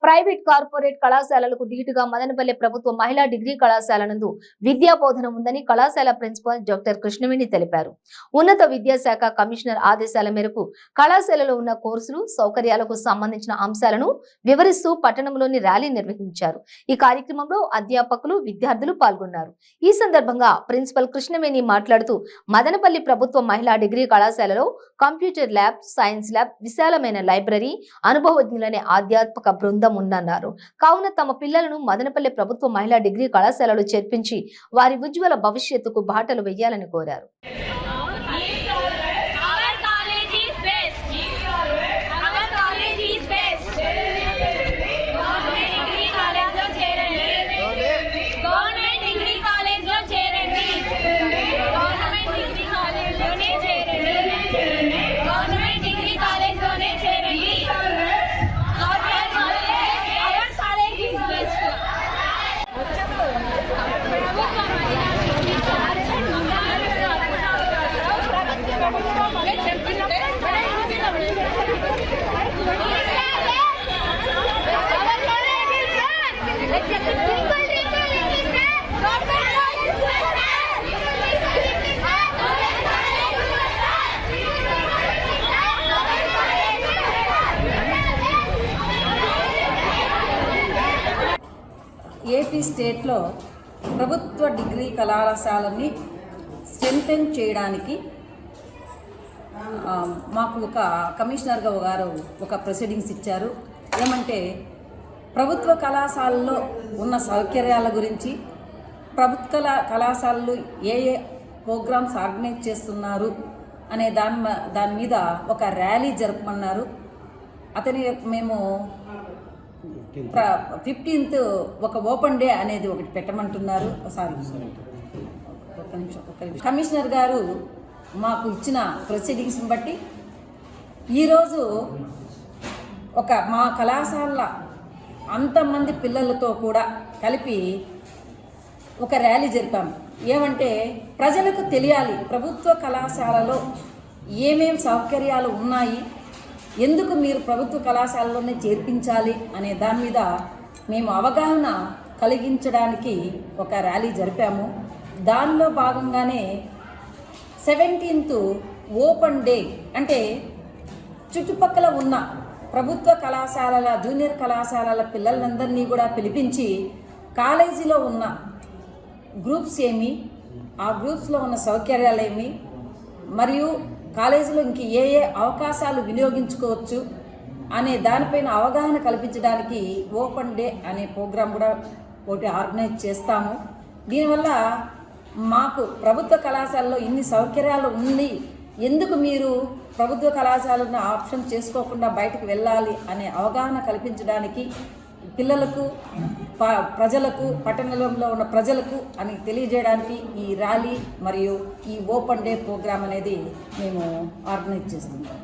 Private corporate కళాశాలలకు ధీటుగా మదనపల్లె ప్రభుత్వ మహిళా డిగ్రీ కళాశాల నందు విద్యా బోధన ఉందని కళాశాల ప్రిన్సిపాల్ డాక్టర్ కృష్ణవేణి తెలిపారు. ఉన్నత విద్యాశాఖ కమిషనర్ ఆదేశాల మేరకు కళాశాలలో ఉన్న కోర్సులు సౌకర్యాలకు సంబంధించిన అంశాలను వివరిస్తూ పట్టణంలోని ర్యాలీ నిర్వహించారు. ఈ కార్యక్రమంలో అధ్యాపకులు విద్యార్థులు పాల్గొన్నారు. ఈ సందర్భంగా ప్రిన్సిపల్ కృష్ణవేణి మాట్లాడుతూ మదనపల్లి ప్రభుత్వ మహిళా డిగ్రీ కళాశాలలో కంప్యూటర్ ల్యాబ్, సైన్స్ ల్యాబ్, విశాలమైన లైబ్రరీ, అనుభవజ్ఞులనే అధ్యాపక బృందం ఉందన్నారు. కావున తమ పిల్లలను మదనపల్లి ప్రభుత్వ మహిళా డిగ్రీ కళాశాలలో చేర్పించి వారి ఉజ్వల భవిష్యత్తుకు బాటలు వేయాలని కోరారు. ఏపీ స్టేట్లో ప్రభుత్వ డిగ్రీ కళాశాలని స్ట్రెంథెన్ చేయడానికి మాకు ఒక కమిషనర్ గారు ఒక ప్రొసీడింగ్స్ ఇచ్చారు. ఏమంటే ప్రభుత్వ కళాశాలలో ఉన్న సౌకర్యాల గురించి, ప్రభుత్వ కళాశాలలు ఏ ఏ ప్రోగ్రామ్స్ ఆర్గనైజ్ చేస్తున్నారు అనే దాని మీద ఒక ర్యాలీ జరపమన్నారు. మేము 15th ఒక ఓపెన్ డే అనేది ఒకటి పెట్టమంటున్నారు. ఒక్క నిమిషం. కమిషనర్ గారు మాకు ఇచ్చిన ప్రొసీడింగ్స్ని బట్టి ఈరోజు మా కళాశాల అంతమంది పిల్లలతో కూడా కలిపి ఒక ర్యాలీ జరిపాము. ఏమంటే ప్రజలకు తెలియాలి ప్రభుత్వ కళాశాలలో ఏమేం సౌకర్యాలు ఉన్నాయి, ఎందుకు మీరు ప్రభుత్వ కళాశాలలోనే చేర్పించాలి అనే దాని మీద మేము అవగాహన కలిగించడానికి ఒక ర్యాలీ జరిపాము. దానిలో భాగంగానే 17th ఓపెన్ డే అంటే చుట్టుపక్కల ఉన్న ప్రభుత్వ కళాశాలల, జూనియర్ కళాశాలల పిల్లలందరినీ కూడా పిలిపించి కాలేజీలో ఉన్న గ్రూప్స్ ఏమి, ఆ గ్రూప్స్లో ఉన్న సౌకర్యాలు ఏమి, మరియు కాలేజీలో ఇంక ఏ ఏ అవకాశాలు వినియోగించుకోవచ్చు అనే దానిపైన అవగాహన కల్పించడానికి ఓపెన్ డే అనే ప్రోగ్రాం కూడా ఒకటి ఆర్గనైజ్ చేస్తాము. దీనివల్ల మాకు ప్రభుత్వ కళాశాలలో ఇన్ని సౌకర్యాలు ఉంది, ఎందుకు మీరు ప్రభుత్వ కళాశాలను ఆప్షన్ చేసుకోకుండా బయటకు వెళ్ళాలి అనే అవగాహన కల్పించడానికి పిల్లలకు, ప్రజలకు, పట్టణంలో ఉన్న ప్రజలకు అని తెలియజేయడానికి ఈ ర్యాలీ మరియు ఈ ఓపెన్ డే ప్రోగ్రాం అనేది మేము ఆర్గనైజ్ చేస్తున్నాం.